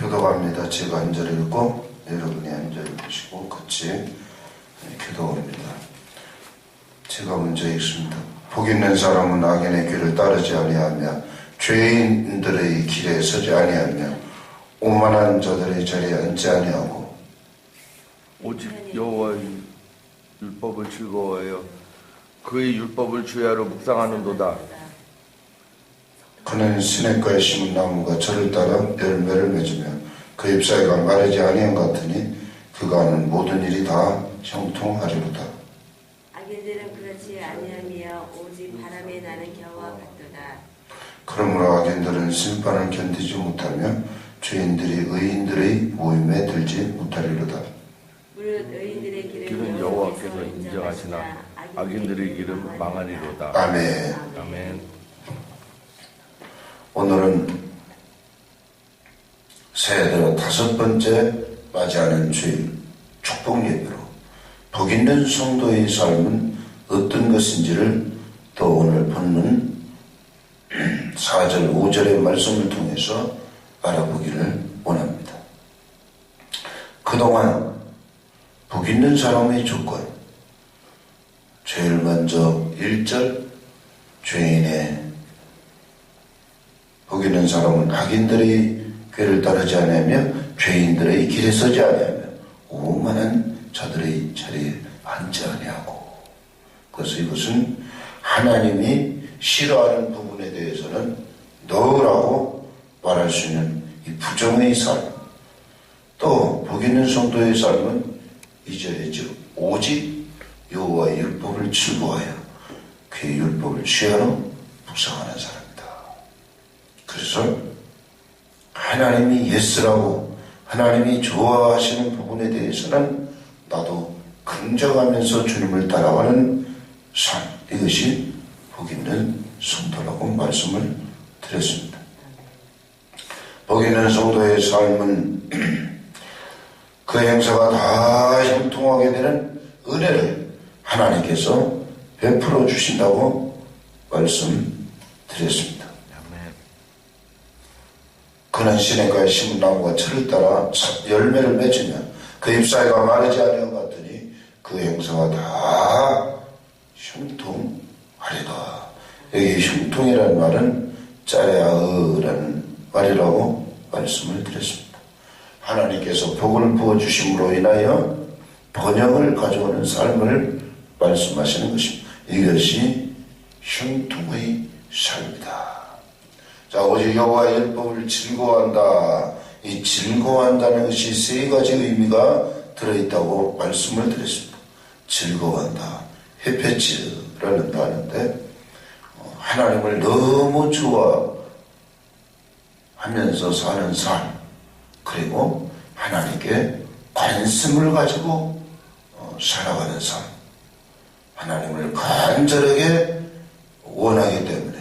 교도갑니다. 제가 한 절 읽고 여러분이 한 절 읽으시고 같이 교도합니다. 제가 먼저 읽습니다. 복 있는 사람은 악인의 길을 따르지 아니하며 죄인들의 길에 서지 아니하며 오만한 자들의 자리에 앉지 아니하고 오직 여호와의 율법을 즐거워하여 그의 율법을 주야로 묵상하는도다. 그는 시냇가에 심은 나무가 저를 따라 열매를 맺으며 그 잎사귀가 마르지 아니한 것 같으니 그가 하는 모든 일이 다 형통하리로다. 악인들은 그렇지 아니하며 오직 바람에 나는 겨와 같도다. 그러므로 악인들은 심판을 견디지 못하며 죄인들이 의인들의 모임에 들지 못하리로다. 무릇 의인들의 길은 여호와께서 인정하시나 악인들의 길은 망하리로다. 아멘. 아멘. 오늘은 새해 들어 5번째 맞이하는 주일 축복 예배로 복 있는 성도의 삶은 어떤 것인지를 또 오늘 본문 4절 5절의 말씀을 통해서 알아보기를 원합니다. 그동안 복 있는 사람의 조건, 제일 먼저 1절 죄인의 복 있는 사람은 악인들의 꾀를 따르지 아니하며 죄인들의 길에 서지 아니하며 오만한 자들의 자리에 앉지 아니하고, 그래서 이것은 하나님이 싫어하는 부분에 대해서는 너라고 말할 수 있는 이 부정의 삶, 또 복 있는 성도의 삶은 2절이죠. 오직 여호와의 율법을 즐거워하여 그의 율법을 취하러 묵상하는 사람이다. 그래서 하나님이 예스라고 하나님이 좋아하시는 부분에 대해서는 나도 긍정하면서 주님을 따라가는 삶, 이것이 복 있는 성도라고 말씀을 드렸습니다. 복 있는 성도의 삶은 그 행사가 다 형통하게 되는 은혜를 하나님께서 베풀어 주신다고 말씀드렸습니다. 그는 시냇가에 심은 나무가 철을 따라 열매를 맺으며 그 잎사귀가 마르지 아니한 것 같으니 그 행사가 다 형통하리다. 여기 형통이라는 말은 짜레아으라는 말이라고 말씀을 드렸습니다. 하나님께서 복을 부어주심으로 인하여 번영을 가져오는 삶을 말씀하시는 것입니다. 이것이 형통의 삶이다. 자, 오직 여호와의 율법을 즐거워한다. 이 즐거워한다는 것이 세 가지 의미가 들어있다고 말씀을 드렸습니다. 즐거워한다. 헤페츠라는 단어인데 하나님을 너무 좋아하면서 사는 삶, 그리고 하나님께 관심을 가지고 살아가는 삶, 하나님을 간절하게 원하기 때문에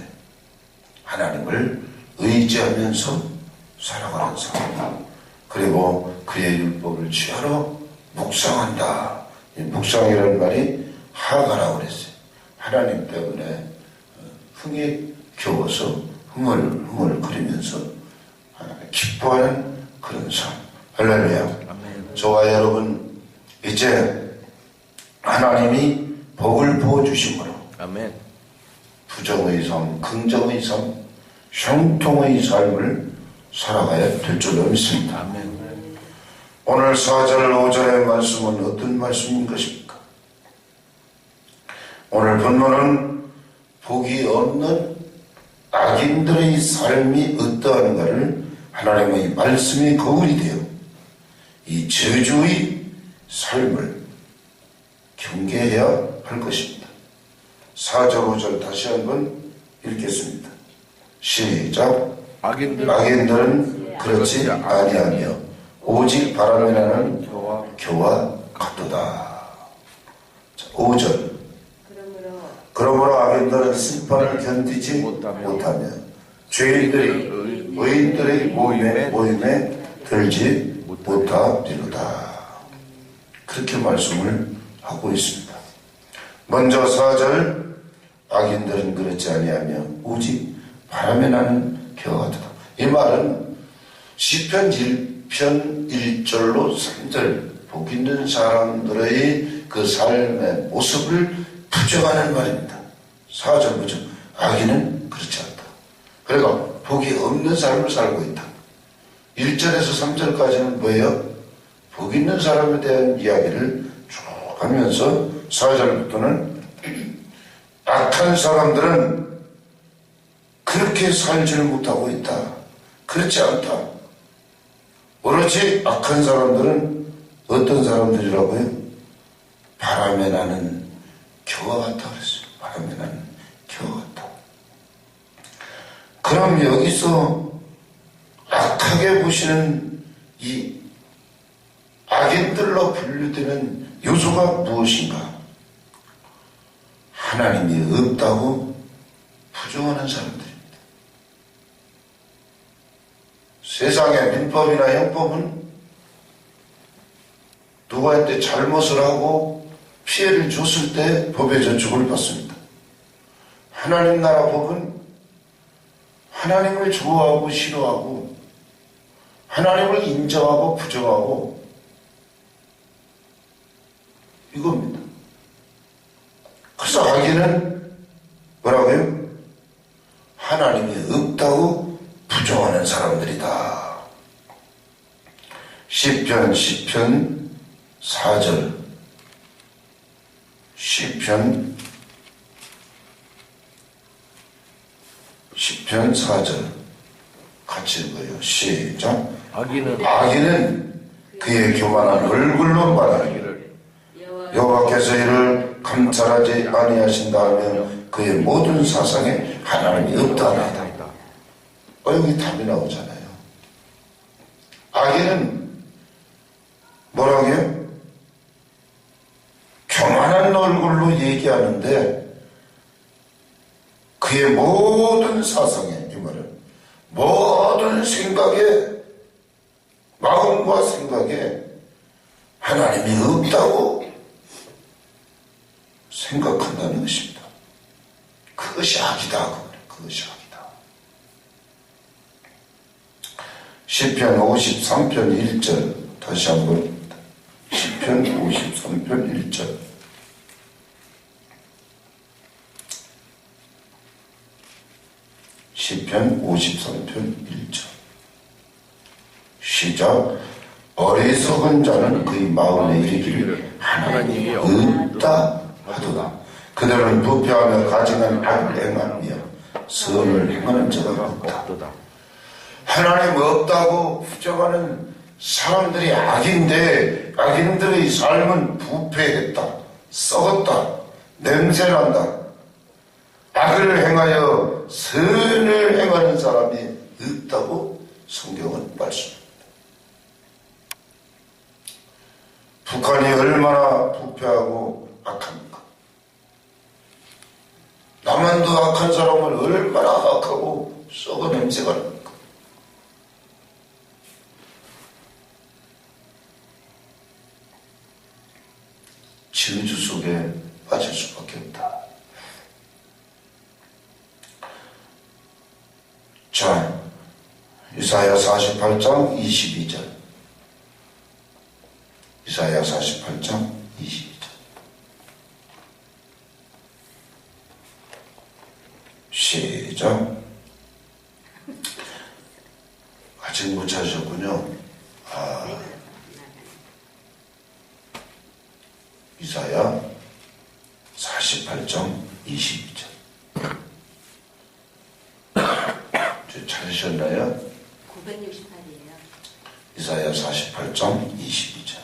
하나님을 의지하면서 살아가는 삶, 그리고 그의 율법을 취하러 묵상한다. 이 묵상이라는 말이 하가라고 그랬어요. 하나님 때문에 흥에 겨워서 흥얼흥얼거리면서 기뻐하는 그런 삶. 할렐루야. 저와 여러분, 이제 하나님이 복을 부어주심으로 아멘. 부정의 삶, 긍정의 삶, 형통의 삶을 살아가야 될 줄로 믿습니다. 아멘. 오늘 4절 5절의 말씀은 어떤 말씀인 것입니까? 오늘 본문은 복이 없는 악인들의 삶이 어떠한가를 하나님의 말씀이 거울이 되어 이 저주의 삶을 경계해야 할 것입니다. 4절 5절 다시 한번 읽겠습니다. 시작. 악인들은 그렇지 아니하며 오직 바람에 나는 겨와 같도다. 5절. 그러므로 악인들은 심판을 견디지 못하며 죄인들이 의인들의 모임에 들지 못하리로다. 그렇게 말씀을 하고 있습니다. 먼저 4절, 악인들은 그렇지 아니하며 오직 바람에 나는 겨와 같도다. 이 말은 시편 1편 1절로 3절 복 있는 사람들의 그 삶의 모습을 부정하는 말입니다. 4절 부정. 악인은 그렇지 않다. 그러니까 복이 없는 삶을 살고 있다. 1절에서 3절까지는 뭐예요? 복 있는 사람에 대한 이야기를 쭉 하면서 4절부터는 악한 사람들은 그렇게 살지를 못하고 있다. 그렇지 않다. 오로지 악한 사람들은 어떤 사람들이라고요? 바람에 나는 겨와 같다 그랬어요. 바람에 나는 겨와 같다. 그럼 여기서 악하게 보시는 이 악인들로 분류되는 요소가 무엇인가? 하나님이 없다고 부정하는 사람들입니다. 세상의 민법이나 형법은 누구한테 잘못을 하고 피해를 줬을 때 법의 저축을 받습니다. 하나님 나라 법은 하나님을 좋아하고 싫어하고 하나님을 인정하고 부정하고 이겁니다. 그래서 악인은 뭐라고요? 하나님이 없다고 부정하는 사람들이다. 시편 4절 시편 4절 같이 읽어요. 시작. 악인은 그의 교만한 얼굴로 말하기를 여호와께서 이를 감찰하지 아니하신다 하며 그의 모든 사상에 하나님이 없다 하나이다. 여기 답이 나오잖아요. 악인은 뭐라고요? 교만한 얼굴로 얘기하는데 그의 모든 사상에, 이 말은 모든 생각에, 마음과 생각에 하나님이 없다고 생각한다는 것입니다. 그것이 악이다. 그것이 악이다. 시편 53편 1절 다시 한번 봅니다. 시편 53편 1절 시편 53편 1절 시작. 어리석은 자는 그의 마음에 이르기를 하나님이 없다 하도다. 그들은 부패하며 가증한 악을 행하며 선을 행하는 자가 없다. 하나님 없다고 부정하는 사람들이 악인데 악인들의 삶은 부패했다, 썩었다, 냄새난다. 악을 행하여 선을 행하는 사람이 없다고 성경은 말씀합니다. 북한이 얼마나 부패하고 악합니까? 남한도 악한 사람을 얼마나 악하고 썩어 냄새가 납니까? 저주 속에 빠질 수밖에 없다. 자, 이사야 48장 22절. 이사야 48장 22절. 시작. 아직 못 찾으셨군요. 이사야 48장 22절. 찾으셨나요? 968이에요. 이사야 48장 22절.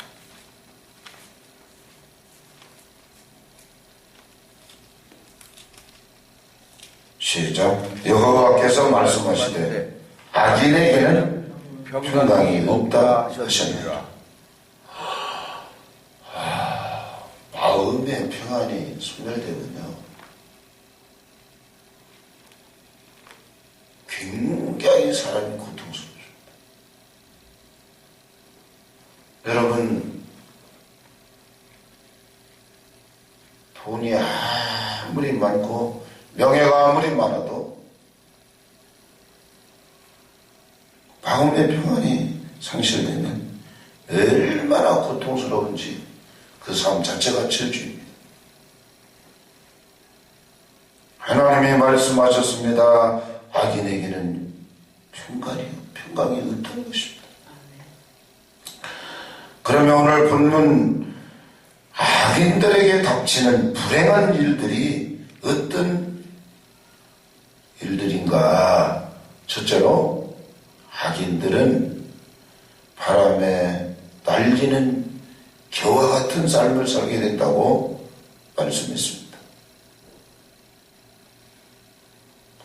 시작. 여호와께서 말씀하시되 악인에게는 평강이 없다 하셨느니라. 마음의 평안이 소멸되면요 굉장히 사람이 고통스럽습니다. 여러분, 돈이 아무리 많고 명예가 아무리 많아도 마음의 평안이 상실되면 얼마나 고통스러운지 그 삶 자체가 저주입니다. 하나님이 말씀하셨습니다. 악인에게는 평강이 없다는 것입니다. 그러면 오늘 본문 악인들에게 닥치는 불행한 일들이 어떤 일들인가? 첫째로 악인들은 바람에 날리는 겨와 같은 삶을 살게 된다고 말씀했습니다.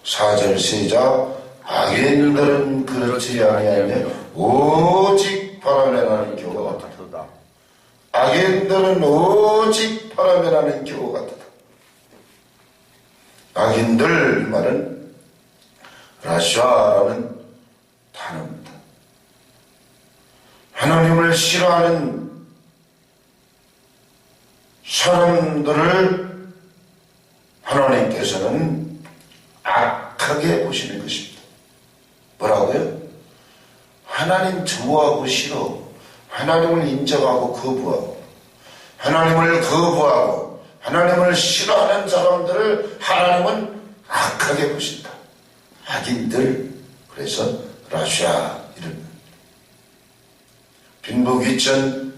4절 시작. 악인들은 그렇지 아니하며 오직 바람에 나는 겨와 같다. 악인들은 오직 바람에 나는 겨와 같다. 악인들 말은 라샤라는 단어입니다. 하나님을 싫어하는 사람들을 하나님께서는 악하게 보시는 것입니다. 뭐라고요? 하나님 좋아하고 싫어, 하나님을 인정하고 거부하고, 하나님을 거부하고 하나님을 싫어하는 사람들을 하나님은 악하게 보신다. 악인들, 그래서 라샤 이름. 빈부귀천,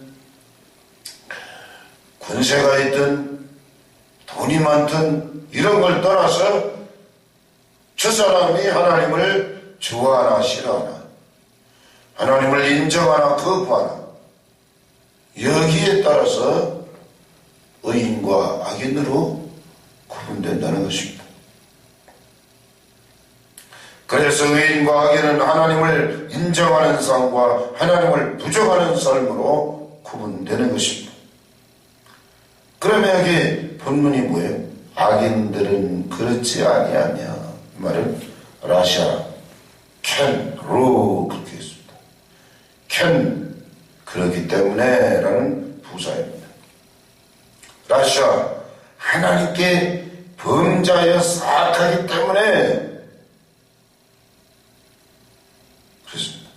권세가 있든 돈이 많든 이런 걸 떠나서 저 사람이 하나님을 좋아하나 싫어하나, 하나님을 인정하나 거부하나, 여기에 따라서 의인과 악인으로 구분된다는 것입니다. 그래서 의인과 악인은 하나님을 인정하는 삶과 하나님을 부정하는 삶으로 구분되는 것입니다. 그러면 여기 본문이 뭐예요? 악인들은 그렇지 아니하며, 이 말은 라샤, 캔, 로 그렇게 했습니다. 캔, 그렇기 때문에 라는 부사입니다. 라샤, 하나님께 범자여 사악하기 때문에 그렇습니다.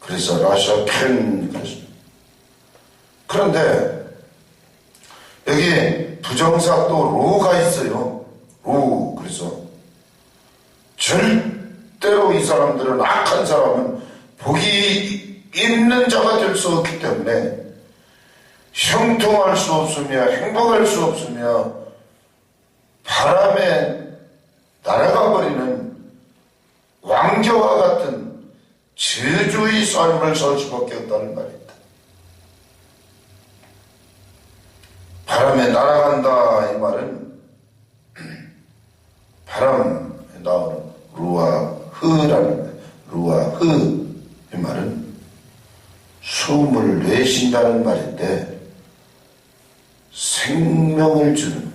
그래서 라샤, 캔 그렇습니다. 그런데 여기 부정사 또 로가 있어요. 로. 그래서 절대로 이 사람들은, 악한 사람은 복이 있는 자가 될 수 없기 때문에 형통할 수 없으며 행복할 수 없으며 바람에 날아가 버리는 왕겨와 같은 저주의 삶을 살 수밖에 없다는 말입니다. 바람에 날아간다 이 말은 바람에 나오는 루아흐라는, 루아흐 이 말은 숨을 내쉰다는 말인데 생명을 주는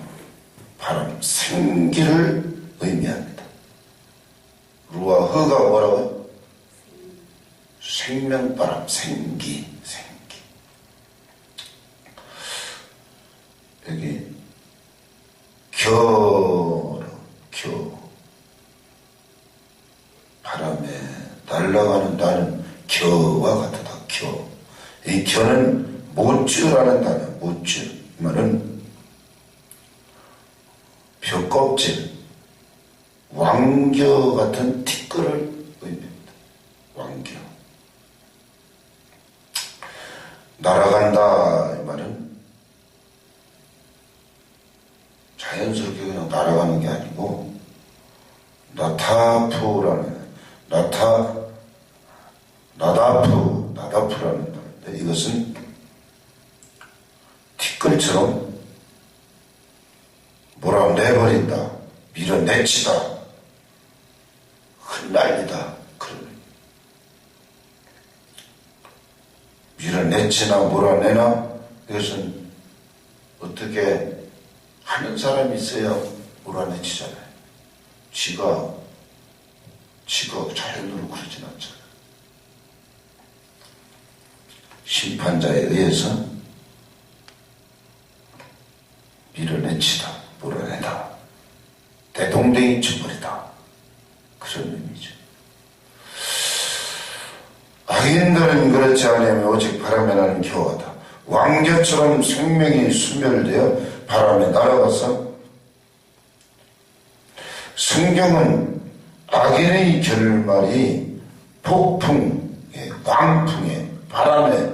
바람, 생기를 의미합니다. 루아흐가 뭐라고요? 생명바람, 생기. 여기 겨 바람에 날아가는 나는 겨와 같다. 겨. 이 겨는 모쯔라는 단어. 모쯔 말은 벼껍질, 왕겨 같은 티끌을 의미합니다. 왕겨. 날아간다 이 말은 자연스럽게 그냥 날아가는 게 아니고 나타푸라는, 나다푸라는 단어인데, 이것은 티끌처럼 몰아내버린다, 밀어내치다, 흩날리다, 그런 밀어내치나 몰아내나, 이것은 어떻게 하는 사람이 있어야 몰아내치잖아요. 지가 자연으로 그러진 않잖아요. 심판자에 의해서 밀어내치다, 몰아내다, 대동댕이 쳐버리다, 그런 의미죠. 악인들은 그렇지 않으면 오직 바람에 나는 겨와다. 왕개처럼 생명이 소멸되어 바람에 날아가서 성경은 악인의 결말이 폭풍에, 광풍에, 바람에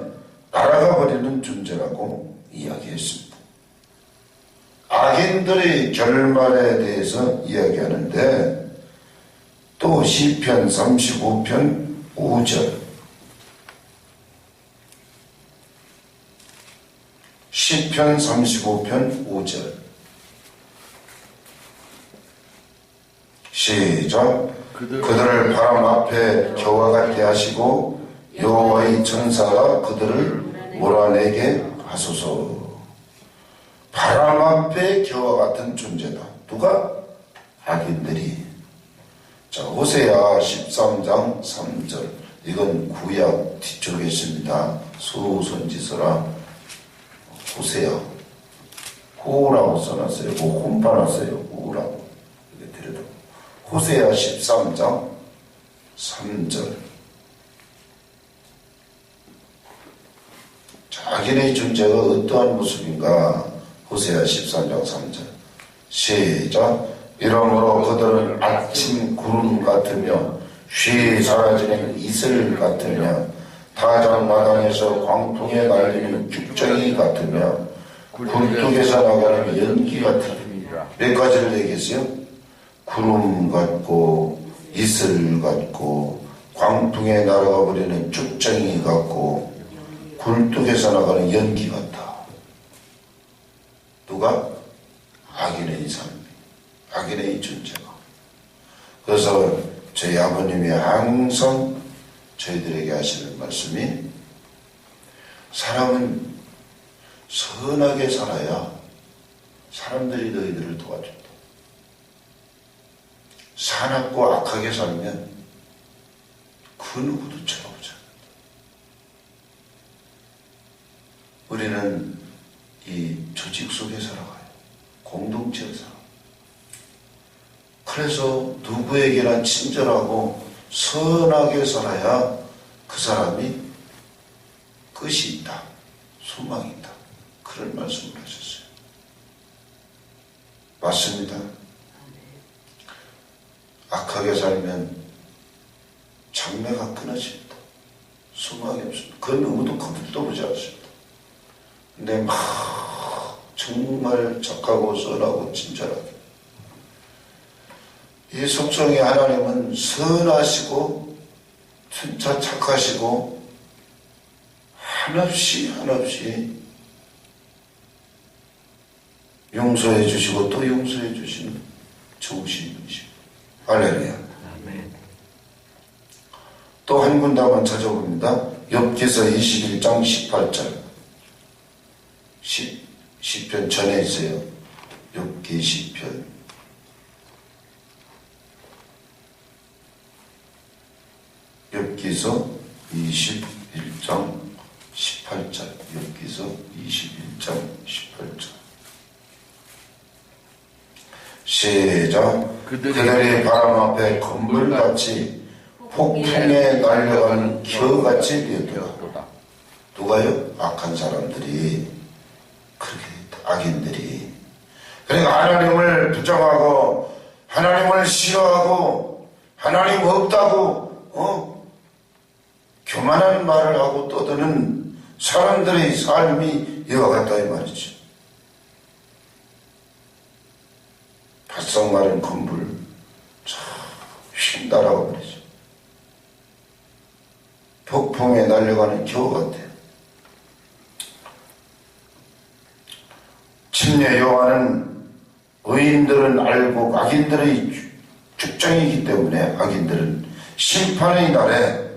날아가 버리는 존재라고 이야기했습니다. 악인들의 결말에 대해서 이야기하는데 또 시편 35편 5절 시편 35편 5절 시작. 그들을 바람 앞에 겨와 같게 하시고 여호와의 천사가 그들을 몰아내게 하소서. 바람 앞에 겨와 같은 존재다. 누가? 악인들이. 자, 호세아 13장 3절. 이건 구약 뒤쪽에 있습니다. 수선지서라. 호세아. 호라고 써놨어요. 혼파놨어요. 호라고. 이렇게 들여다. 호세아 13장 3절. 자기네 존재가 어떠한 모습인가? 호세아 13장 3절. 시작. 이러므로 그들은 아침 구름 같으며 쉬 사라지는 이슬 같으며 타작 마당에서 광풍에 날리는 죽정이 같으며 굴뚝에서 나가는 연기 같으니라. 몇 가지를 얘기했어요? 구름 같고 이슬 같고 광풍에 날아가 버리는 죽정이 같고 굴뚝에서 나가는 연기 같다. 누가? 악인의 삶, 악인의 존재가. 그래서 저희 아버님이 항상 저희들에게 하시는 말씀이 사람은 선하게 살아야 사람들이 너희들을 도와준다. 사납고 악하게 살면 그 누구도 쳐다보지 않는다. 우리는 이 조직 속에 살아가요. 공동체에 살아. 그래서 누구에게나 친절하고 선하게 살아야 그 사람이 끝이 있다. 소망이 있다. 그런 말씀을 하셨어요. 맞습니다. 악하게 살면 장래가 끊어집니다. 소망이 없습니다. 그 누구도 거들떠 보지 않습니다. 근데 막 정말 착하고 선하고 친절하게 이 속성의 하나님은 선하시고 진짜 착하시고 한없이 용서해 주시고 또 용서해 주시는 좋으신 분이시고. 할렐루야. 또 한 군데만 찾아봅니다. 욥기서 21장 18절. 시편 전에 있어요. 욥기 시편. 욥기서 21장 18절. 욥기서 21장 18절. 시작. 그들이 바람 앞에 건물같이 폭풍에 날려가는 겨같이 되었도다. 누가요? 악한 사람들이, 그렇게 악인들이. 그러니까 하나님을 부정하고 하나님을 싫어하고 하나님 없다고 교만한 말을 하고 떠드는 사람들의 삶이 이와 같다 이 말이죠. 바싹 마른 건물 휙 날아가 버리죠. 폭풍에 날려가는 겨우 같아요. 침례 요한은 의인들은 알고 악인들의 죽정이기 때문에 악인들은 심판의 날에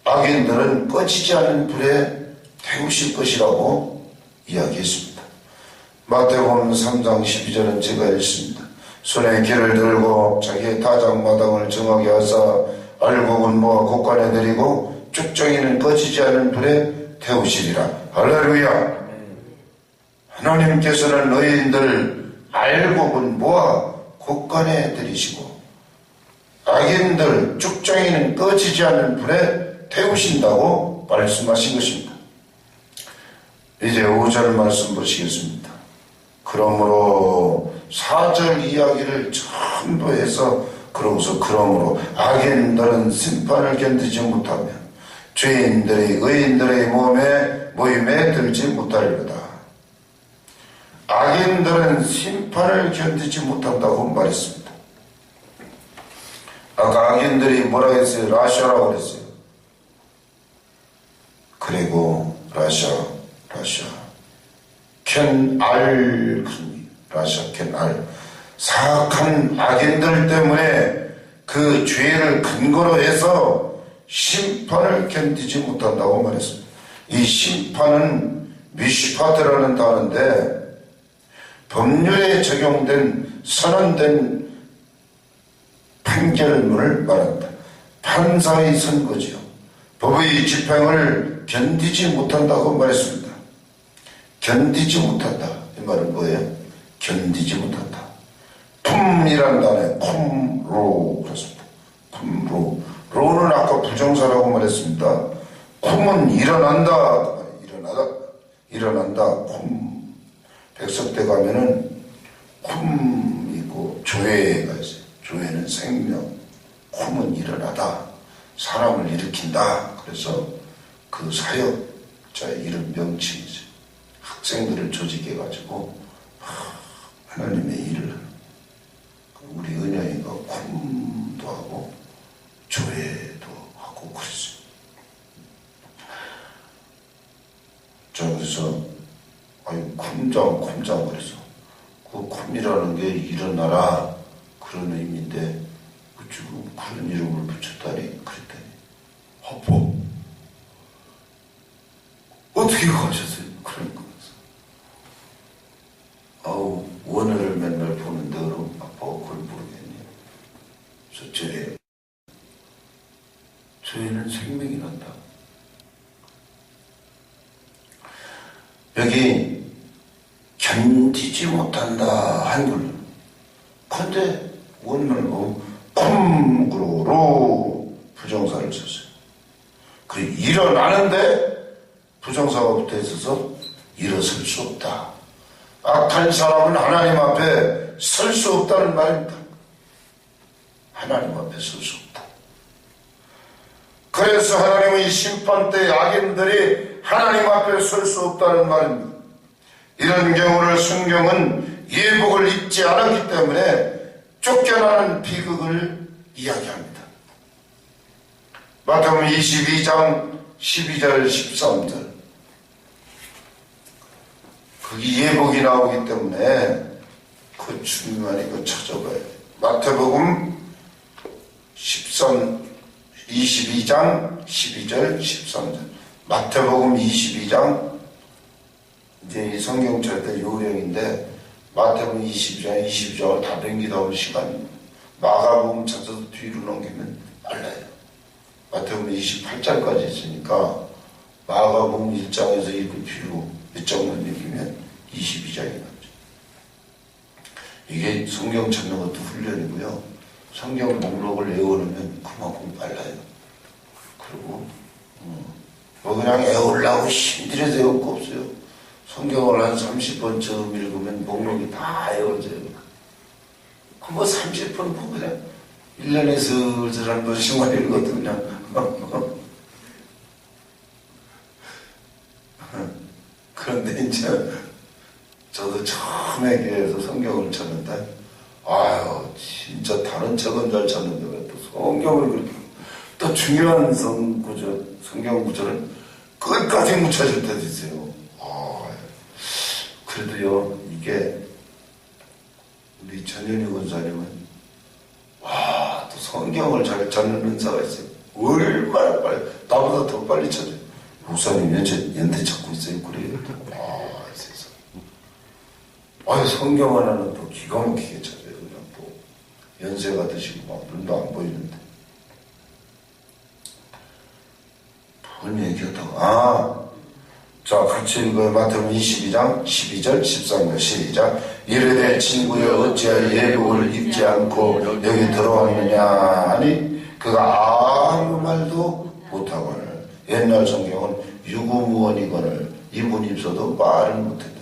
악인들은 꺼지지 않는 불에 태우실 것이라고 이야기했습니다. 마태복음 3장 12절은 제가 읽습니다. 손에 길을 들고 자기의 타작마당을 정하게 하사 알곡은 모아 곳간에 들이고 죽정이는 꺼지지 않는 불에 태우시리라. 할렐루야. 하나님께서는 의인들 알곡은 모아 곳간에 들이시고 악인들 죽정이는 꺼지지 않는 불에 태우신다고 말씀하신 것입니다. 이제 5절 말씀 보시겠습니다. 그러므로 4절 이야기를 전부 해서 그러므로 악인들은 심판을 견디지 못하며 죄인들이 의인들의 모임에 들지 못하리로다. 악인들은 심판을 견디지 못한다고 말했습니다. 아까 악인들이 뭐라고 했어요? 라샤라고 그랬어요. 그리고 라샤 켄알, 라샤 켄알, 사악한 악인들 때문에 그 죄를 근거로 해서 심판을 견디지 못한다고 말했습니다. 이 심판은 미슈파트라는 단어인데 법률에 적용된 선언된 판결문을 말합니다. 판사의 선고지요. 법의 집행을 견디지 못한다고 말했습니다. 견디지 못한다. 이 말은 뭐예요? 견디지 못한다. 품이라는 단어에 품로 그렇습니다. 품로. 로는 아까 부정사라고 말했습니다. 쿰은 일어난다. 쿰. 백석대 가면은 쿰 있고 조회가 있어요. 조회는 생명, 쿰은 일어나다. 사람을 일으킨다. 그래서 그 사역자의 이름 명칭이죠. 학생들을 조직해가지고 하나님의 일을 하는. 우리 은영이가 쿰도 하고 조회도 하고 그랬어요. 자, 그래서 쿰장 그래서 그 쿰이라는 게 일어나라 그런 의미인데 지금 그런 이름을 붙였다니 그랬더니 허포 어떻게 가셨어요? 그런 거면서 원어를 맨날 보는데 그럼 아빠가 그걸 모르겠네요. 그래서 죄는 생명이 난다. 여기 견디지 못한다 한글. 근데 원문을 보면 쿰으로 부정사를 썼어요. 그 일어나는데 부정사가 붙어 있어서 일어설 수 없다. 악한 사람은 하나님 앞에 설 수 없다는 말입니다. 하나님 앞에 설 수 없다. 그래서 하나님의 심판 때 악인들이 하나님 앞에 설 수 없다는 말입니다. 이런 경우를 성경은 예복을 입지 않았기 때문에 쫓겨나는 비극을 이야기합니다. 마태복음 22장 12절 13절 거기 예복이 나오기 때문에 그 중요한 이거 찾아봐야 돼요. 마태복음 22장 12절 13절 마태복음 22장 이제 이 성경 찾을 요령인데 마태복음 22장 22장을 다 넘기다 보면 시간입니다. 마가복음 찾아서 뒤로 넘기면 빨라요. 마태복음 28장까지 있으니까 마가복음 1장에서 이렇게 뒤로 몇 장만 넘기면 22장이 나오죠. 이게 성경 찾는 것도 훈련이고요. 성경 목록을 외워놓으면 그만큼 빨라요. 그리고 뭐 그냥 애우려고 힘들여서 외울 거 없어요. 성경을 한 30번 처음 읽으면 목록이 다 외워져요. 그 뭐 30번 보고 그냥 1년에 슬슬 한 번씩만 읽어도 그냥 그런데 이제 저도 처음에 교회에서 성경을 찾는데 진짜 다른 책은 잘 찾는데 왜 또 성경을 그렇게 또 중요한 성경 구절을 끝까지 못 찾을 때도 있어요. 그래도요 이게 우리 전현희 권사님은 또 성경을 잘 찾는 은사가 있어요. 얼마나 빨리 나보다 더 빨리 찾아요. 목사님 연대 찾고 있어요. 그래요. 세상. 성경 하나는 또 기가 막히게 찾아요. 그냥 또 연세가 드시고 막 눈도 안 보이는데 뭔 얘기하다가 자, 같이 읽어요. 마태복음 22장 12절 13절 시작. 이르되 친구여 어찌하여 예복을 입지 않고 여기 들어왔느냐 하니 그가 아무 말도 못하거늘. 옛날 성경은 유구무원이거늘. 이분이 있어도 말을 못했다.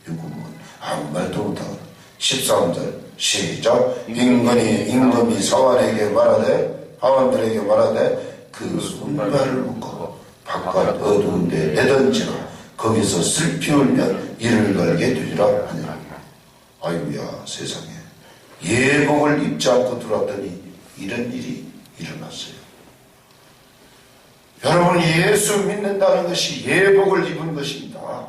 유구무원. 아무 말도 못하거늘. 13절 시작. 임금이 사환에게 말하되 하원들에게 말하되 그 손발을 묶어 바깥 어두운데 내던지라. 거기서 슬피 울면 이를 갈게 되리라 하니라. 아이고야 세상에. 예복을 입지 않고 들어왔더니 이런 일이 일어났어요. 여러분, 예수 믿는다는 것이 예복을 입은 것입니다.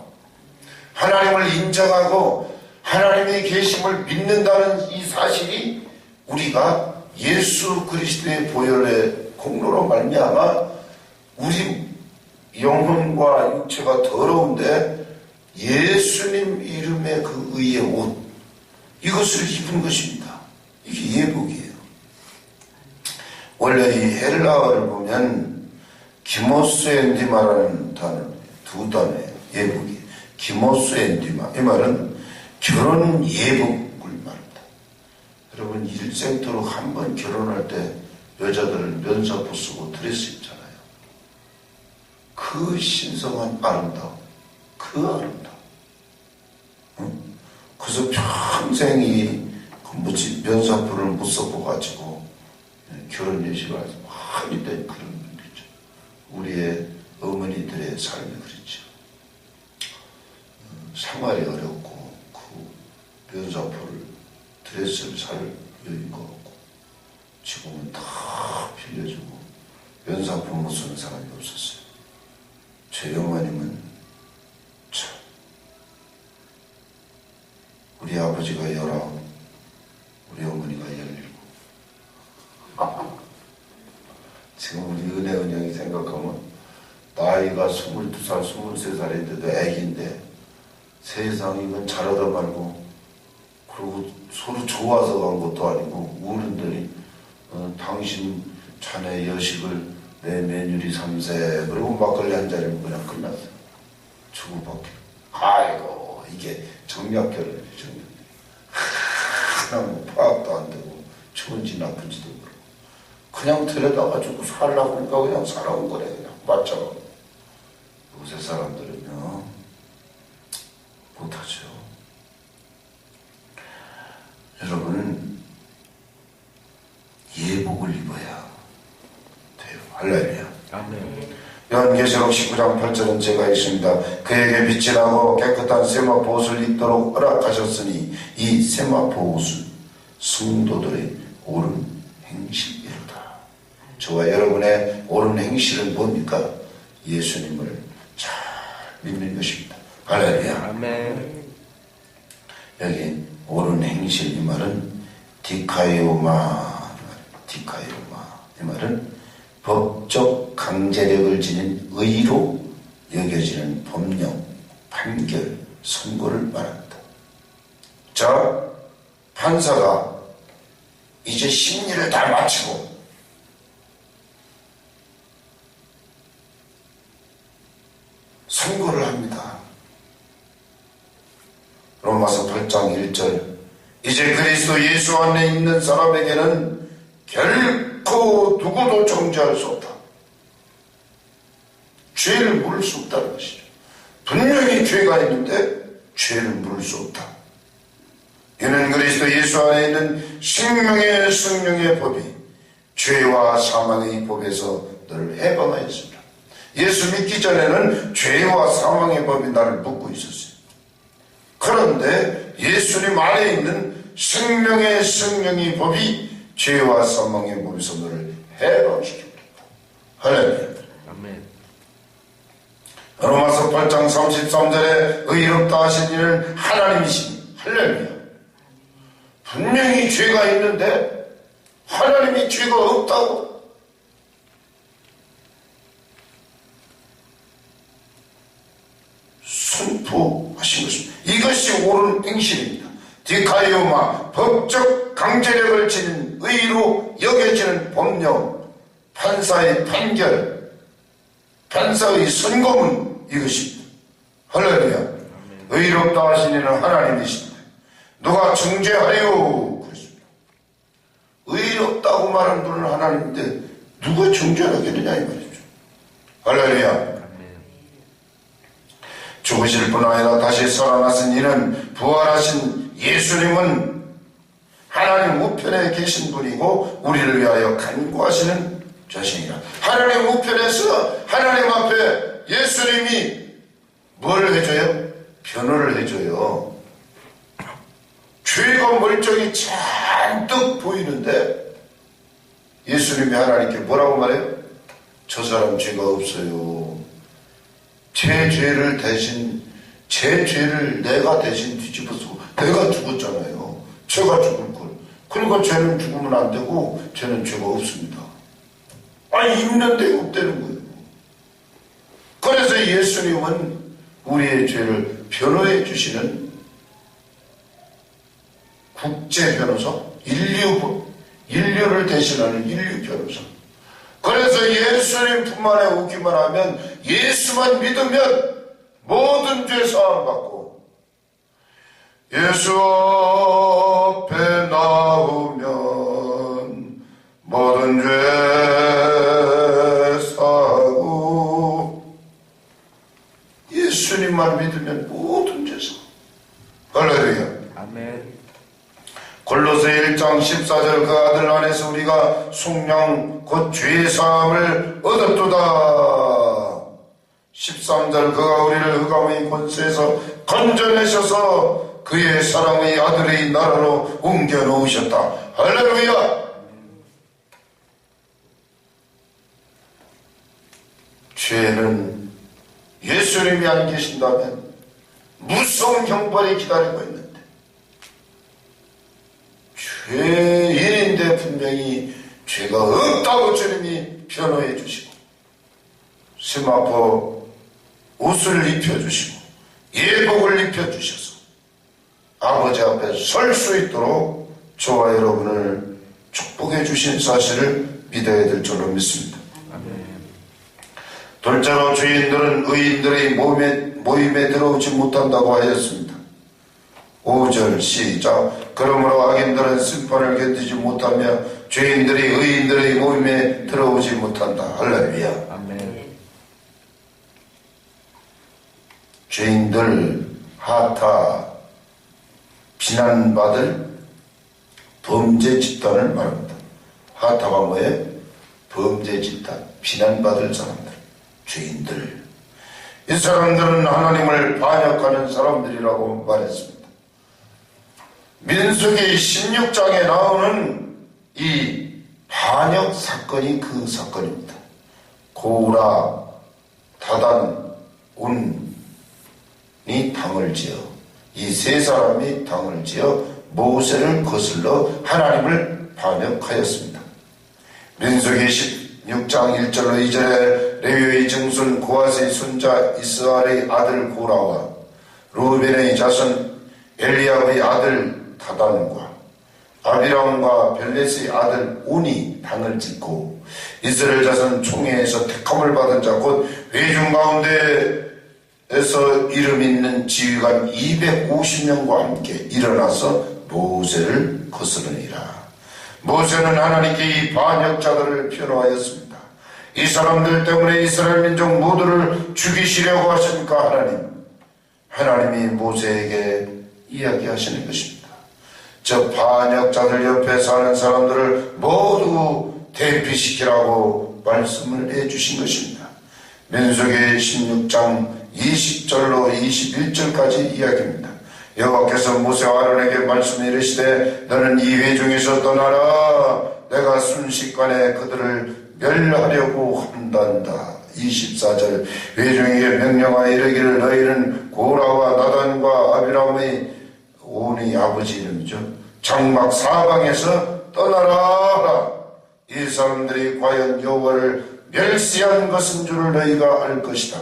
하나님을 인정하고 하나님의 계심을 믿는다는 이 사실이 우리가 예수 그리스도의 보혈의 공로로 말미암아 우리 영혼과 육체가 더러운데 예수님 이름의 그 의의 옷, 이것을 입은 것입니다. 이게 예복이에요. 원래 이 헬라어를 보면 기모스엔디마라는 단어, 두 단어예요. 예복이. 기모스엔디마. 이 말은 결혼 예복을 말합니다. 여러분, 일생토록 한 번 결혼할 때 여자들은 면사포 쓰고 드레스 입잖아요. 그 신성한 아름다움, 그 아름다움. 응? 그래서 평생 이 면사포를 못 써봐가지고 결혼 예식을 아주 많이 된 그런 분들이죠. 우리의 어머니들의 삶이 그렇죠. 생활이 어렵고 그 면사포를 드레스를 살 여유가 없고 지금은 다 빌려주고 면사포 못 쓰는 사람이 없었어요. 제 어머님은 참, 우리 아버지가 19, 우리 어머니가 17. 지금 우리 은혜은영이 생각하면 나이가 22살, 23살인데도 애기인데 세상 이건 잘하다 말고, 그리고 서로 좋아서 간 것도 아니고 어른들이 당신 자네 여식을 내 며느리 3세 그리고 막걸리 한 잔이면 그냥 끝났어요. 주고받기로. 아이고 이게 정략결혼이죠. 그냥 뭐 파악도 안 되고 좋은지 나쁜지도 모르고 그냥 데려다가지고 살라고 하니까 그냥 살아온 거래. 그냥 맞죠. 요새 사람들은요 못하죠. 여러분, 예복을 입어야 돼요. 할렐루야. 아멘. 요한계시록 19장 8절은 제가 있습니다. 그에게 빛이 나고 깨끗한 세마포 옷을 입도록 허락하셨으니 이 세마포 옷은 성도들의 옳은 행실이로다. 저와 여러분의 옳은 행실은 뭡니까? 예수님을 잘 믿는 것입니다. 할렐루야. 아멘. 여기 옳은 행실, 이 말은 디카이오마, 이 말은 법적 강제력을 지닌 의로 여겨지는 법령, 판결, 선고를 말합니다. 자, 판사가 이제 심리를 다 마치고 선고를 합니다. 로마서 8장 1절 이제 그리스도 예수 안에 있는 사람에게는 결코 누구도 정죄할 수 없다. 죄를 물을 수 없다는 것이죠. 분명히 죄가 있는데 죄를 물을 수 없다. 이는 그리스도 예수 안에 있는 생명의 성령의 법이 죄와 사망의 법에서 너를 해방하였습니다. 예수 믿기 전에는 죄와 사망의 법이 나를 묶고 있었어요. 그런데 예수님 안에 있는 생명의 성령의 법이 죄와 사망의 법에서 너를 해방시킵니다. 할렐루야. 아멘. 로마서 8장 33절에 의롭다 하신 이는 하나님이시니. 할렐루야. 분명히 죄가 있는데 하나님이 죄가 없다고 선포하신 것입니다. 이것이 옳은 행실입니다. 디카이오마, 법적 강제력을 지닌 의로 여겨지는 법령, 판사의 판결, 판사의 선고문, 이것입니다. 할렐루야. 의롭다 하신 이는 하나님이십니다. 누가 정죄하리요? 그랬습니다. 의롭다고 말한 분은 하나님인데 누가 정죄하겠느냐 이 말이죠. 할렐루야. 아멘. 죽으실 뿐 아니라 다시 살아나신 이는 부활하신 예수님은 하나님 우편에 계신 분이고 우리를 위하여 간구하시는 자신이라. 하나님 우편에서 하나님 앞에 예수님이 뭘 해줘요? 변호를 해줘요. 죄가 멀쩡히 잔뜩 보이는데 예수님이 하나님께 뭐라고 말해요? 저 사람 죄가 없어요. 제 죄를 내가 대신 뒤집어서 내가 죽었잖아요. 죄가 죽을 걸. 그러니까 죄는 죽으면 안 되고 죄는 죄가 없습니다. 아니 있는데 없다는 거예요. 그래서 예수님은 우리의 죄를 변호해 주시는 국제 변호사, 인류를 대신하는 인류 변호사. 그래서 예수님뿐만에 오기만 하면, 예수만 믿으면 모든 죄 사함 받고, 예수 앞에 나오면 모든 죄 사하고, 예수님만 믿으면 모든 죄 사. 할렐루야. 아멘. 골로새 1장 14절 그 아들 안에서 우리가 속량 곧 죄사함을 얻었도다. 13절 그가 우리를 흑암의 권세에서 건져내셔서 그의 사랑의 아들의 나라로 옮겨놓으셨다. 할렐루야. 죄는 예수님이 안 계신다면 무서운 형벌이 기다리고 있는데, 죄인인데 분명히 죄가 없다고 주님이 변호해 주시고, 세마포 옷을 입혀주시고 예복을 입혀주셔서 아버지 앞에 설 수 있도록 저와 여러분을 축복해 주신 사실을 믿어야 될 줄로 믿습니다. 둘째로 죄인들은 의인들의 모임에 들어오지 못한다고 하였습니다. 5절 시작. 그러므로 악인들은 심판을 견디지 못하며 죄인들이 의인들의 모임에 들어오지 못한다. 할렐루야. 아멘. 죄인들 하타 비난받을 범죄 집단을 말합니다. 하타가 뭐예요? 범죄 집단, 비난받을 사람들, 죄인들. 이 사람들은 하나님을 반역하는 사람들이라고 말했습니다. 민수기 16장에 나오는 이 반역 사건이 그 사건입니다. 고라, 다단, 운이 당을 지어, 이 세 사람이 당을 지어 모세를 거슬러 하나님을 반역하였습니다. 민수기 16장 1절로 2절에 레위의 증손 고핫의 손자 이스라엘의 아들 고라와 루벤의 자손 엘리압의 아들 다단과 아비람과 벨렛의 아들 온이 당을 짓고, 이스라엘 자손 총회에서 택함을 받은 자 곧 회중 가운데에서 이름 있는 지휘관 250명과 함께 일어나서 모세를 거스르니라. 모세는 하나님께 이 반역자들을 변호하였습니다. 이 사람들 때문에 이스라엘 민족 모두를 죽이시려고 하시니까 하나님이 모세에게 이야기하시는 것입니다. 저 반역자들 옆에 사는 사람들을 모두 대피시키라고 말씀을 해주신 것입니다. 민수기 16장 20절로 21절까지 이야기입니다. 여호와께서 모세와 아론에게 말씀해 이르시되 너는 이 회중에서 떠나라. 내가 순식간에 그들을 멸하려고 한단다. 24절 회중에게 명령하여 이르기를 너희는 고라와 나단과 아비람의 온이 아버지 이름이죠. 장막 사방에서 떠나라. 이 사람들이 과연 여호와를 멸시한 것인 줄을 너희가 알 것이다.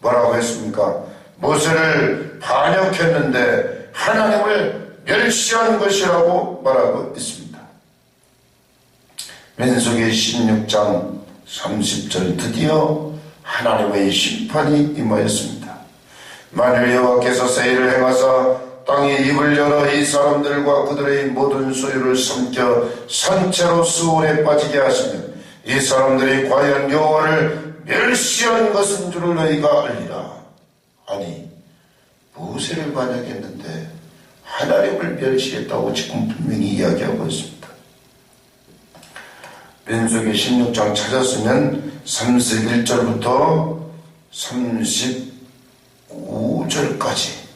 뭐라고 했습니까? 모세를 반역했는데 하나님을 멸시한 것이라고 말하고 있습니다. 민수기 16장 30절 드디어 하나님의 심판이 임하였습니다. 만일 여호와께서 세일을 행하사 땅의 입을 열어 이 사람들과 그들의 모든 소유를 삼켜 산채로 수월에 빠지게 하시면 이 사람들이 과연 여호와를 멸시한 것인 줄을 너희가 알리라. 아니, 모세를 반역했는데 하나님을 멸시했다고 지금 분명히 이야기하고 있습니다. 민수기 16장 찾았으면 31절부터 35절까지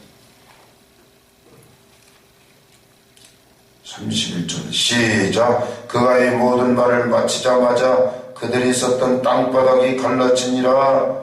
31절 시작. 그가 이 모든 말을 마치자마자 그들이 있었던 땅바닥이 갈라지니라.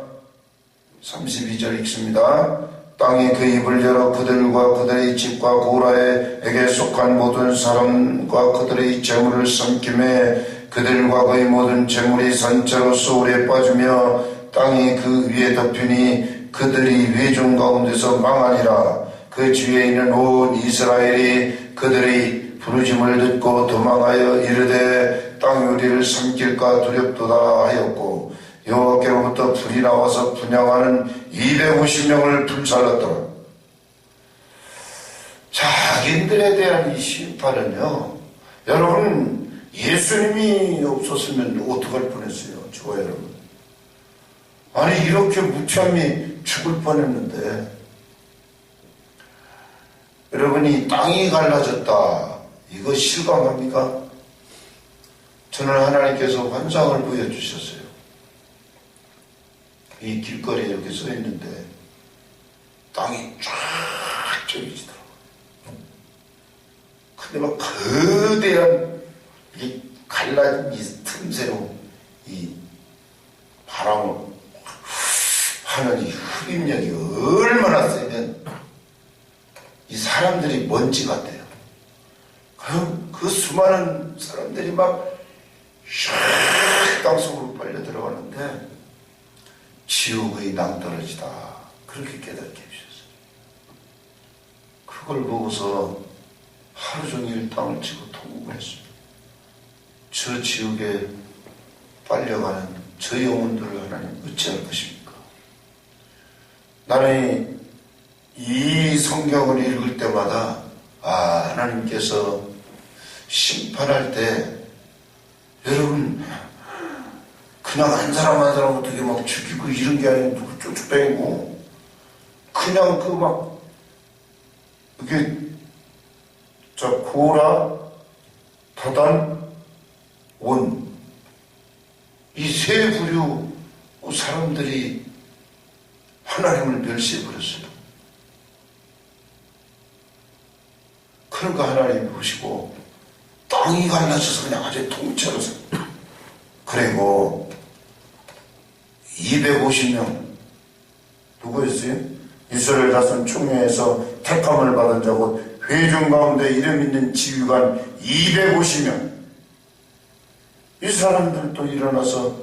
32절 읽습니다. 땅이 그 입을 열어 그들과 그들의 집과 고라에게 속한 모든 사람과 그들의 재물을 삼킴에 그들과 그의 모든 재물이 산채로 소울에 빠지며 땅이 그 위에 덮이니 그들이 회중 가운데서 망하니라. 그 주위에 있는 온 이스라엘이 그들의 부르짐을 듣고 도망하여 이르되 땅이 우리를 삼킬까 두렵도다 하였고 여호와께로부터 불이 나와서 분향하는 250명을 불살랐더라. 자기들에 대한 이 심판은요, 여러분 예수님이 없었으면 어떡할 뻔했어요, 저와 여러분. 아니 이렇게 무참히 죽을 뻔했는데, 여러분이 땅이 갈라졌다, 이거 실감합니까? 저는 하나님께서 환상을 보여주셨어요. 이 길거리에 이렇게 서 있는데 땅이 쫙 쪼개지더라고요. 근데 막 거대한 이 갈라진 이 틈새로 이 바람을 하는 이 흡입력이 얼마나 세면 이 사람들이 먼지 같아요. 그럼 그 수많은 사람들이 막 샥 땅속으로 빨려 들어가는데 지옥의 낭떠러지다, 그렇게 깨닫게 해주셨어요. 그걸 보고서 하루 종일 땅을 치고 통곡을 했습니다. 저 지옥에 빨려가는 저 영혼들을 하나님 어찌할 것입니까? 나는 이 성경을 읽을 때마다 하나님께서 심판할 때 여러분 그냥 한 사람 한 사람 어떻게 막 죽이고 이런 게 아니고 누구 쫓아다니고 그냥 그 막 이게 자 고라 다단 원 이 세 부류 사람들이 하나님을 멸시해버렸어요. 그러니까 하나님 보시고 땅이 갈라져서 그냥 아주 통째로 그리고 250명 누구였어요? 이스라엘 자손 총회에서 택함을 받은 자고 회중 가운데 이름 있는 지휘관 250명 이 사람들도 일어나서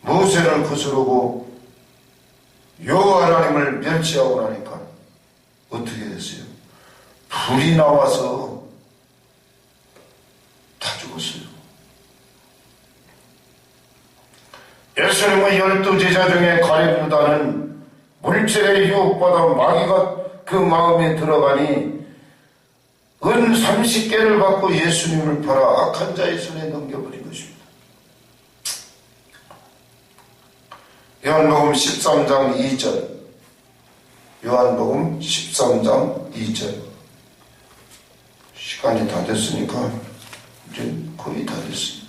모세를 거스르고 여호와 하나님을 멸시하고 나니까 어떻게 됐어요? 불이 나와서 다 죽었어요. 예수님의 12제자 중에 가룟 유다는 물질에 유혹받아 마귀가 그 마음에 들어가니 은 30개를 받고 예수님을 팔아 악한 자의 손에 넘겨버린 것입니다. 요한복음 13장 2절 요한복음 13장 2절 시간이 다 됐으니까 이제 거의 다 됐습니다.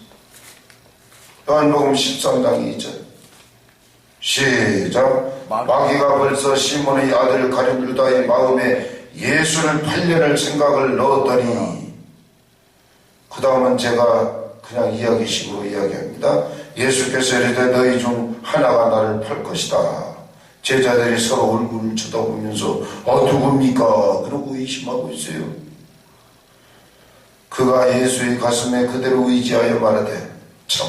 요한복음 13장 2절 시작. 마귀가 벌써 시몬의 아들 가룟 유다의 마음에 예수를 팔려낼 생각을 넣었더니 그 다음은 제가 그냥 이야기식으로 이야기합니다. 예수께서 이르되 너희 중 하나가 나를 팔 것이다. 제자들이 서로 얼굴을 쳐다보면서 누굽니까? 그러고 의심하고 있어요. 그가 예수의 가슴에 그대로 의지하여 말하되 참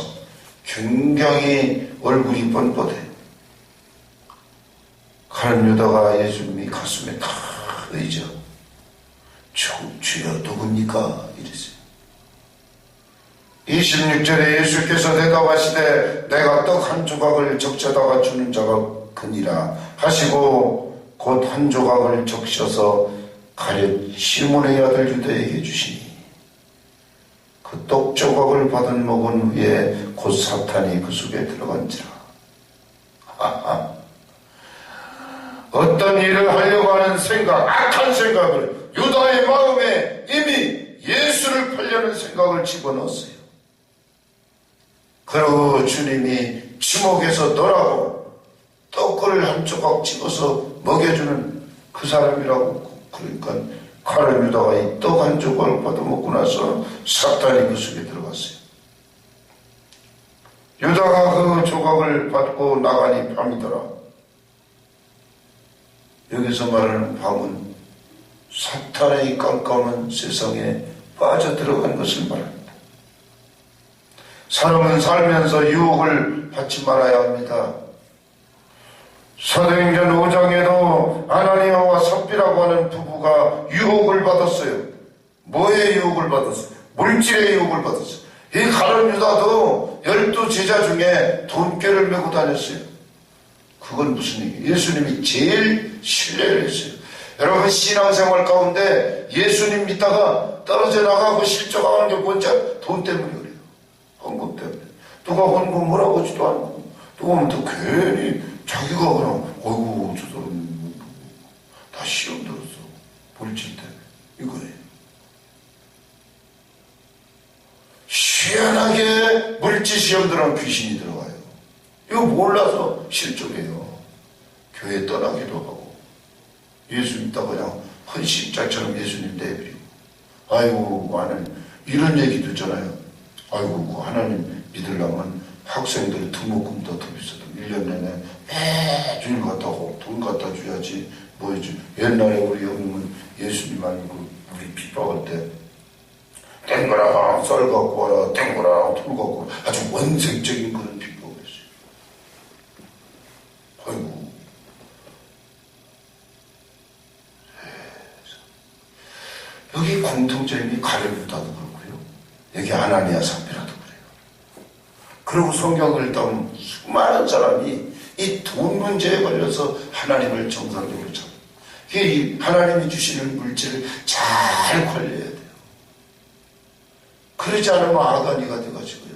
굉장히 얼굴이 뻔뻔해. 가룟 유다가 예수님이 가슴에 다 의지하 주여 누굽니까? 이랬어요. 26절에 예수께서 대답하시되 내가 떡 한 조각을 적셔다가 주는 자가 그니라 하시고 곧 한 조각을 적셔서 가룟 시몬의 아들 유다에게 주시니 그 떡 조각을 받은 먹은 후에 곧 사탄이 그 속에 들어간지라. 어떤 일을 하려고 하는 생각, 악한 생각을 유다의 마음에 이미 예수를 팔려는 생각을 집어넣었어요. 그리고 주님이 지목에서 너라고 떡을 한 조각 집어서 먹여주는 그 사람이라고. 그러니까 가룟 유다가 이 떡 한 조각을 받아먹고 나서 사탄이 그 속에 들어갔어요. 유다가 그 조각을 받고 나가니 밤이더라. 여기서 말하는 밤은 사탄의 깜깜한 세상에 빠져들어간 것을 말합니다. 사람은 살면서 유혹을 받지 말아야 합니다. 사도행전 5장에도 아나니아와 삽비라고 하는 부부가 유혹을 받았어요. 뭐의 유혹을 받았어요? 물질의 유혹을 받았어요. 이 가룟 유다도 12제자 중에 돈꾀를 메고 다녔어요. 그건 무슨 얘기예요? 예수님이 제일 신뢰를 했어요. 여러분, 신앙생활 가운데 예수님 믿다가 떨어져 나가고 실족하는 게 뭔지 돈 때문에 그래요. 헌금 때문에. 누가 헌금 뭐라고 하지도 않고, 누가 하면 또 괜히 자기가 그냥 어이구 저 사람 다 시험 들었어. 물질 때문에. 이거예요. 희한하게 물질 시험 들어가면 귀신이 들어가요. 이거 몰라서 실족해요. 교회 떠나기도 하고 예수 믿다 그냥 헌신자처럼 예수님 내버리고, 아이고 하나님 이런 얘기 듣잖아요. 아이고 그 하나님 믿으려면 학생들 등록금도 더 비싸도 1년 내내 매주 돈 갖다 줘야지. 뭐지? 옛날에 우리 형님은 예수님 아니고 우리 핍박할 때 땡거랑 쌀 갖고 와라, 땡거랑 돌 갖고 와라. 아주 원색적인 그런 핍박을 했어요. 아이고. 여기 공통점이 가룟 유다도 그렇고요. 여기 아나니아 삽비라도 그래요. 그리고 성경을 읽다 수많은 사람이 이 돈 문제에 걸려서 하나님을 정상적으로 찾아요. 이 하나님이 주시는 물질을 잘 관리해야 돼요. 그러지 않으면 아가니가 돼가지고요.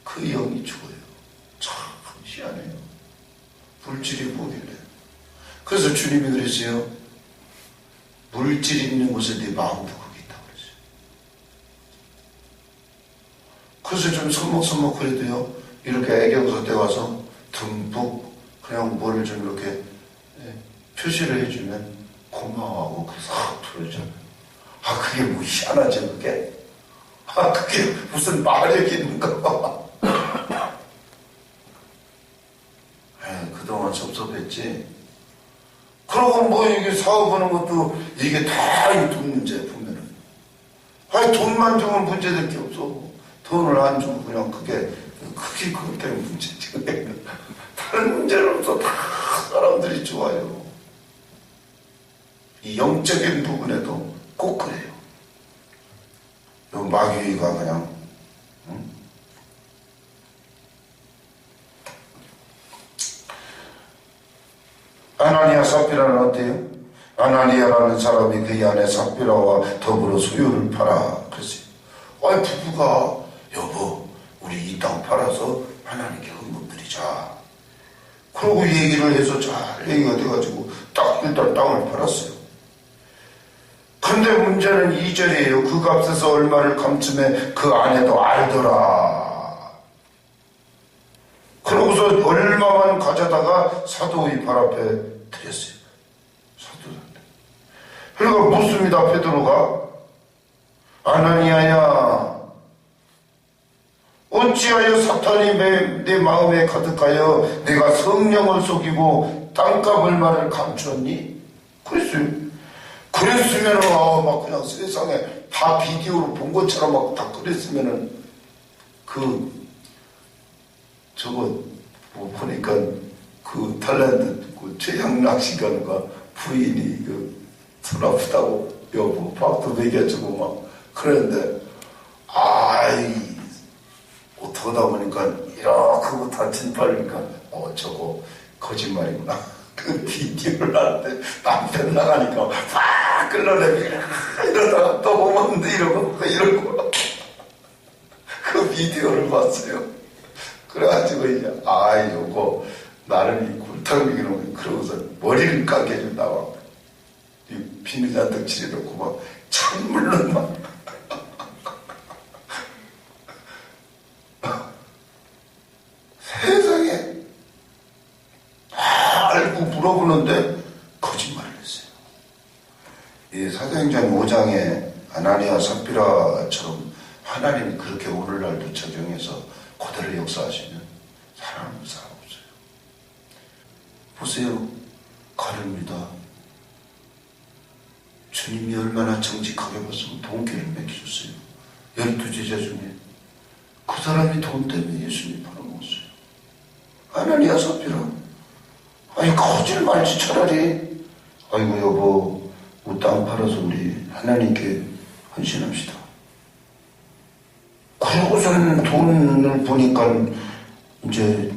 그 영이 죽어요. 참 희한해요. 물질이 뭐길래. 그래서 주님이 그랬어요. 물질 있는 곳에 내 마음도 거기 있다고 그랬어요. 그래서 좀 서먹서먹 그래도요. 이렇게 애경서 때 와서 듬뿍 그냥 뭐를 좀 이렇게 표시를 해주면 고마워하고 그래서 풀어주잖아요. 아 그게 뭐 희한하지 그게? 아 그게 무슨 마력이 있는가? 그동안 섭섭했지. 그러고 뭐 이게 사업하는 것도 이게 다 이 돈 문제 보면은. 아니 돈만 주면 문제될 게 없어. 돈을 안 주고 그냥 그게 그것 때문에 문제지. 다른 문제는 없어. 다 사람들이 좋아요. 이 영적인 부분에도 꼭 그래요. 요 마귀가 그냥 아나니아 삽비라는 어때요? 아나니아라는 사람이 그의 아내 삽비라와 더불어 소유를 팔아 그랬어요. 아이 부부가 여보 우리 이 땅 팔아서 하나님께 헌금 드리자. 그러고 얘기를 해서 잘 얘기가 돼가지고 일단 땅을 팔았어요. 근데 문제는 2절이에요. 그 값에서 얼마를 감춤해 그 아내도 알더라. 그러고서 얼마만 가져다가 사도의 발 앞에 드렸어요. 사도한테. 그러니까 묻습니다. 베드로가 아나니아야 어찌하여 사탄이 내 마음에 가득하여 내가 성령을 속이고 땅값 얼마를 감추었니? 그랬어요. 그랬으면은 막 그냥 세상에 다 비디오로 본 것처럼 막 다 그랬으면은 저거 뭐 보니까 그 탤런트 그 최양락 씨가는가 부인이 손 아프다고 여보 밥도 먹여주고 막 그랬는데 어떡하다 보니까 이렇게 다 진팔니까 저거 거짓말이구나. 그 비디오를 하는데 남편 나가니까 팍 끌어내고 이러다가 또 보면 이러고 비디오를 봤어요. 그래가지고 이제 요거 나를 이 굴탕기는 그러고서 머리를 감게 해준다고 이 비닐잔뜩 칠해놓고 막 찬물로 막 세상에 다 알고 물어보는데 거짓말을 했어요. 이 사도행전 5장에 아나니아 삽비라처럼 하나님이 그렇게 오늘날도 적용해서 그대로 역사하시면 사람은 사람 없어요. 보세요. 가룟니다. 주님이 얼마나 정직하게 봤으면 돈기를 맡겨줬어요. 12제자 중에 그 사람이 돈 때문에 예수님 팔아먹었어요. 아나니아 삽비라. 아니 거짓 말지 차라리. 아이고 여보 우리 땅 팔아서 우리 하나님께 헌신합시다. 그러고서는 돈을 보니까 이제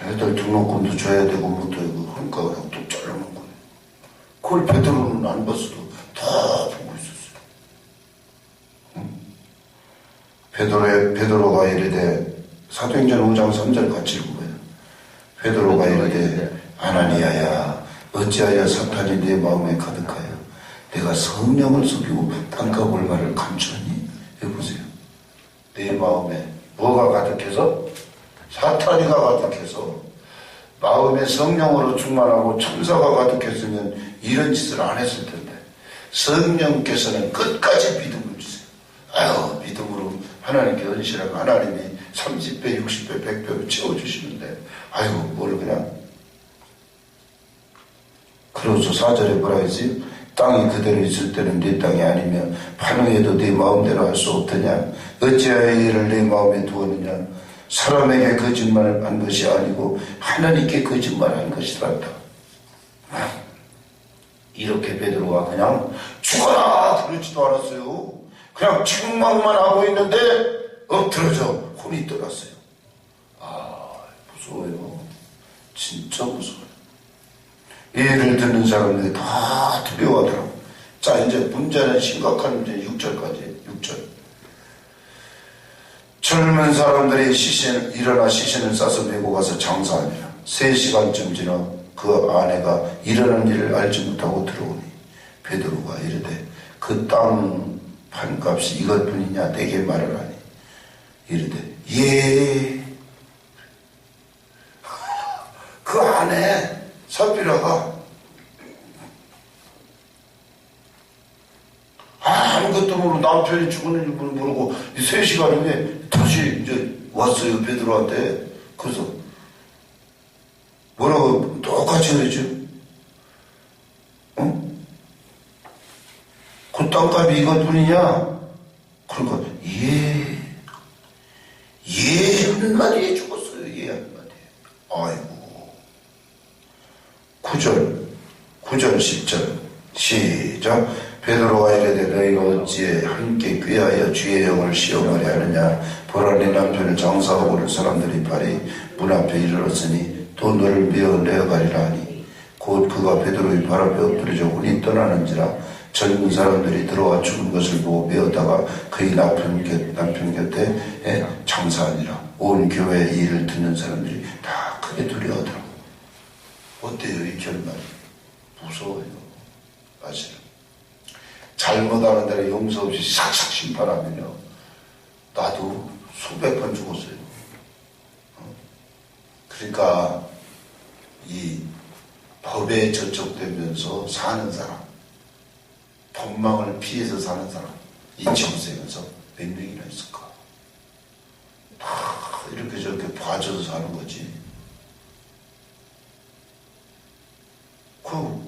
애들 등록금도 줘야 되고 뭐 되고 그러니까 그냥 또 잘라먹은 거예요. 그걸 베드로는 안 봤어도 다 보고 있었어요. 베드로가 이르되 사도행전 5장 3절 같이 읽어봐요. 베드로가 이르되 아나니아야 어찌하여 사탄이 내 마음에 가득하여 내가 성령을 속이고 땅값 얼마를 감추었니? 해보세요. 내 마음에 뭐가 가득해서? 사탄이가 가득해서 마음에 성령으로 충만하고 천사가 가득했으면 이런 짓을 안 했을 텐데 성령께서는 끝까지 믿음을 주세요. 믿음으로 하나님께 헌신하고 하나님이 30배, 60배, 100배로 채워주시는데 뭘 그냥 그러고서 4절에 뭐라 했어요? 땅이 그대로 있을 때는 네 땅이 아니며 파노에도 네 마음대로 할 수 없더냐? 어찌하여 이를 네 마음에 두었느냐? 사람에게 거짓말을 한 것이 아니고 하나님께 거짓말한 것이란다. 이렇게 베드로가 그냥 죽어라 그러지도 않았어요. 그냥 책망만 하고 있는데 엎드러져 혼이 떠났어요. 무서워요. 진짜 무서워요. 예를 듣는 사람들이 다 두려워하더라고. 자, 이제 문제는 심각한 문제 6절까지. 6절. 젊은 사람들이 일어나 시신을 싸서 메고 가서 장사하니라. 3시간쯤 지나 그 아내가 일어난 일을 알지 못하고 들어오니 베드로가 이르되 그 땅 판값이 이것뿐이냐 내게 말을 하니 이르되 예. 그 아내 삽비라가 아무것도 모르고 남편이 죽었는지 모르고 3시간 후에 다시 이제 왔어요. 베드로한테. 그래서 뭐라고 똑같이 그랬죠. 그 땅값이 이것뿐이냐? 그러니까 예 하는 마디에 죽었어요. 예 하는 마디에. 9절 10절 시작. 베드로가 이르되 너희가 어찌 함께 꾀하여 주의 영을 시험하려 하느냐? 보라 네 남편을 장사하고 오는 사람들이 발이 문 앞에 이르렀으니 또 너를 메어 내어가리라 하니 곧 그가 베드로의 발 앞에 엎드려져 혼이 떠나는지라 젊은 사람들이 들어와 죽은 것을 보고 메었다가 그의 남편 곁에 장사하니라. 온 교회 이 일을 듣는 사람들이 다 크게 두려워하더라고. 어때요 이 결말? 무서워요. 사실 잘못하는 데는 용서 없이 싹싹 심판하면요 나도 수백 번 죽었어요. 그러니까 이 법에 저촉되면서 사는 사람, 법망을 피해서 사는 사람, 이 지구생에서 몇 명이나 있을까? 다 이렇게 저렇게 봐줘서 사는 거지.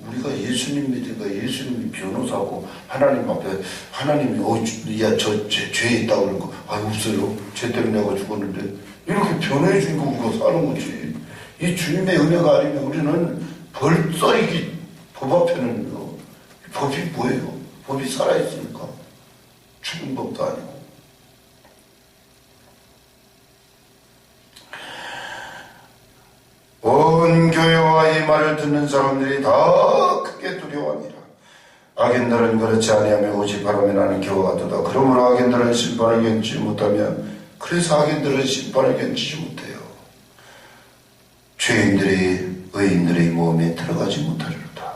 우리가 예수님 믿으니까 예수님이 변호사고 하나님 앞에 하나님이 저 죄에 있다고 그러고 없어요. 죄 때문에 내가 죽었는데 이렇게 변호해 주니까 우리가 사는 거지. 이 주님의 은혜가 아니면 우리는 벌써 법 앞에는요. 법이 뭐예요? 법이 살아있으니까 죽은 법도 아니고. 온 교회와 이 말을 듣는 사람들이 다 크게 두려워하니라. 악인들은 그렇지 아니하며 오직 바람에 나는 겨와 같도다. 그러므로 악인들은 심판을 견디지 못하면 그래서 악인들은 심판을 견디지 못해요. 죄인들이 의인들의 몸에 들어가지 못하리로다.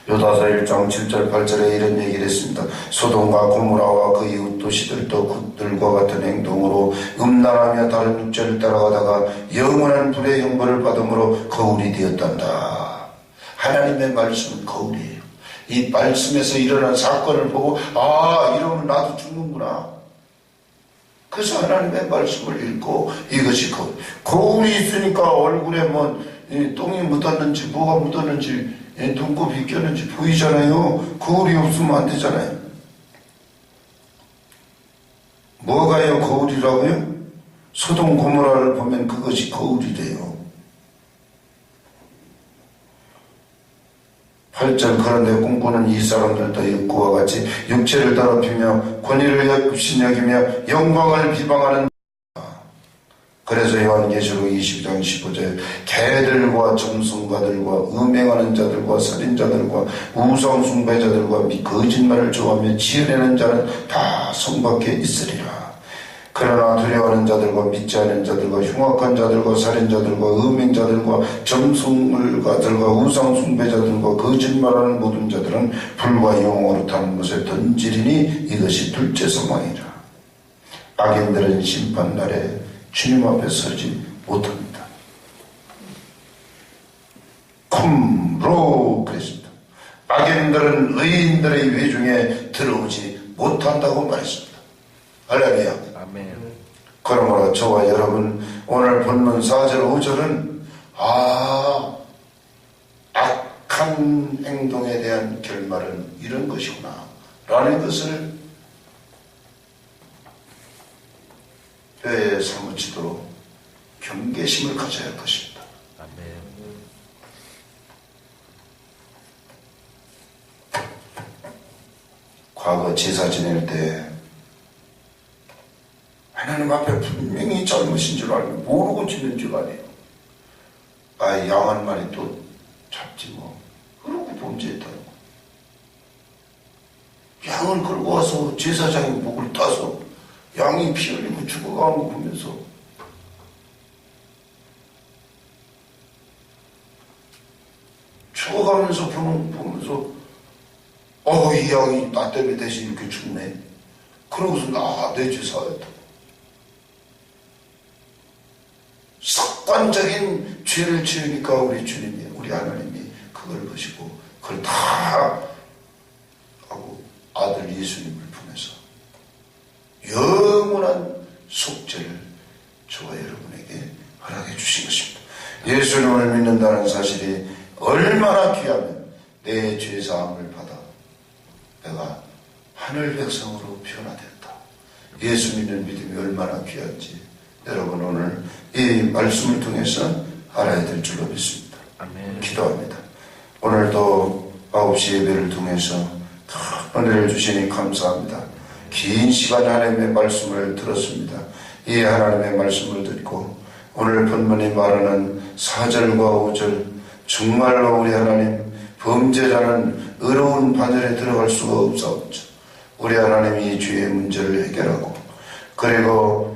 요다서 1장 7절 8절에 이런 얘기를 했습니다. 소돔과 고모라와 그 이웃 도시들도 그들과 같은 행동으로 음란하며 다른 육체를 따라가다가 영원한 불의 형벌을 받음으로 거울이 되었단다. 하나님의 말씀은 거울이에요. 이 말씀에서 일어난 사건을 보고 이러면 나도 죽는구나. 그래서 하나님의 말씀을 읽고 이것이 거울이 있으니까 얼굴에 똥이 묻었는지 뭐가 묻었는지 눈곱이 꼈는지 보이잖아요. 거울이 없으면 안 되잖아요. 뭐가요 거울이라고요? 소돔 고모라를 보면 그것이 거울이래요. 8절 그런데 꿈꾸는 이 사람들도 육구와 같이 육체를 더럽히며 권위를 업신여기며 영광을 비방하는. 그래서 요한계시록 20장 15절 개들과 점성가들과 음행하는 자들과 살인자들과 우상 숭배자들과 거짓말을 좋아하며 지어내는 자는 다 성 밖에 있으리라. 그러나 두려워하는 자들과 믿지 않는 자들과 흉악한 자들과 살인자들과 음행자들과 점성가들과 우상 숭배자들과 거짓말하는 모든 자들은 불과 영으로 타는 것에 던지리니 이것이 둘째 사망이라. 악인들은 심판날에 주님 앞에 서지 못합니다. 컴로 그랬습니다. 악인들은 의인들의 회중에 들어오지 못한다고 말했습니다. 할렐루야. 아멘. 그러므로 저와 여러분 오늘 본문 4절 5절은 악한 행동에 대한 결말은 이런 것이구나 라는 것을 뼈에 사무치도록 경계심을 가져야 할 것입니다. 아멘. 과거 제사 지낼 때 하나님 앞에 분명히 잘못인 줄 알고 모르고 지는 줄 아네요. 양 한 마리 또 잡지 뭐 그러고 범죄했다고. 양을 끌고 와서 제사장이 목을 따서 양이 피 흘리고 죽어가는 거 보면서 죽어가면서 보면서 이 양이 나 때문에 대신 이렇게 죽네. 그러고서 내 제사였다. 습관적인 죄를 지으니까 우리 주님이 우리 하나님이 그걸 보시고 그걸 다 하고 아들 예수님을 보내서 영원한 속죄를 저와 여러분에게 허락해 주신 것입니다. 예수님을 믿는다는 사실이 얼마나 귀하면 내 죄사함을 받아 내가 하늘 백성으로 변화됐다. 예수 믿는 믿음이 얼마나 귀한지 여러분 오늘 이 말씀을 통해서 알아야 될 줄로 믿습니다. 아멘. 기도합니다. 오늘도 9시 예배를 통해서 큰 은혜를 주시니 감사합니다. 긴 시간 하나님의 말씀을 들었습니다. 이 하나님의 말씀을 듣고 오늘 본문이 말하는 4절과 5절 정말로 우리 하나님 범죄자는 의로운 반열에 들어갈 수가 없사옵죠. 우리 하나님이 죄의 문제를 해결하고 그리고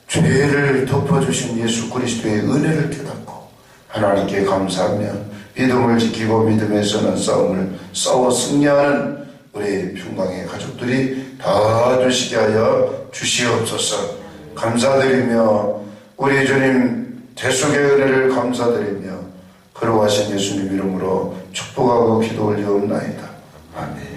죄를 덮어주신 예수 그리스도의 은혜를 깨닫고 하나님께 감사하며 믿음을 지키고 믿음에 서는 싸움을 싸워 승리하는 우리 평강의 가족들이 다 되시게 하여 주시옵소서. 감사드리며 우리 주님 대속의 은혜를 감사드리며 거룩하신 예수님 이름으로 축복하고 기도 올리옵나이다. 아멘.